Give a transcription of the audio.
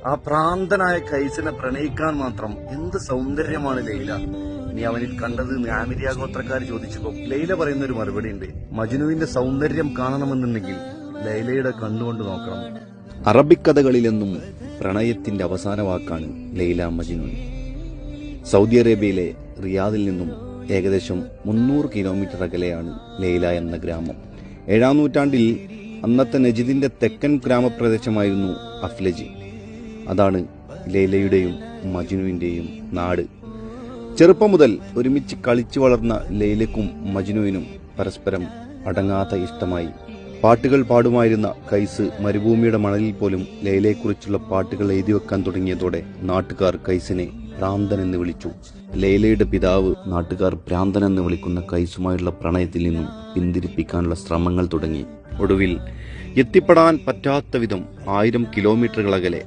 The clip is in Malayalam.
ആ ഭ്രാന്തനായ കൈസിനെ പ്രണയിക്കാൻ മാത്രം എന്ത് സൗന്ദര്യമാണ് ലൈല. ഇനി അവനിൽ കണ്ടത് ആമിരിയ ഗോത്രക്കാർ ചോദിച്ചപ്പോൾ ലൈല പറയുന്ന ഒരു മറുപടി ഉണ്ട്. മജ്നുവിന്റെ സൗന്ദര്യം കാണണമെന്നുണ്ടെങ്കിൽ ലൈലയുടെ കണ്ണുകൊണ്ട് നോക്കണം. അറബിക് കഥകളിലെന്നും പ്രണയത്തിന്റെ അവസാന വാക്കാണ് ലൈല മജ്നു. സൗദി അറേബ്യയിലെ റിയാദിൽ നിന്നും ഏകദേശം 300 കിലോമീറ്റർ അകലെയാണ് ലൈല എന്ന ഗ്രാമം. 7-ാം നൂറ്റാണ്ടിൽ അന്നത്തെ നജിദിന്റെ തെക്കൻ ഗ്രാമപ്രദേശമായിരുന്നു അഫ്ലജ്. അതാണ് ലൈലയുടെയും മജ്നുവിന്റെയും നാട്. ചെറുപ്പം മുതൽ ഒരുമിച്ച് കളിച്ചു വളർന്ന ലൈലയ്ക്കും മജ്നുവിനും പരസ്പരം അടങ്ങാത്ത ഇഷ്ടമായി. പാട്ടുകൾ പാടുമായിരുന്ന കൈസ് മരുഭൂമിയുടെ മണലിൽ പോലും ലൈലയെക്കുറിച്ചുള്ള പാട്ടുകൾ എഴുതിവെക്കാൻ തുടങ്ങിയതോടെ നാട്ടുകാർ കൈസിനെ ഭ്രാന്തനെന്ന് വിളിച്ചു. ലൈലയുടെ പിതാവ് നാട്ടുകാർ ഭ്രാന്തനെന്ന് വിളിക്കുന്ന കൈസുമായുള്ള പ്രണയത്തിൽ നിന്നും പിന്തിരിപ്പിക്കാനുള്ള ശ്രമങ്ങൾ തുടങ്ങി. ഒടുവിൽ എത്തിപ്പെടാൻ പറ്റാത്ത വിധം 1000 കിലോമീറ്ററുകൾ അകലെ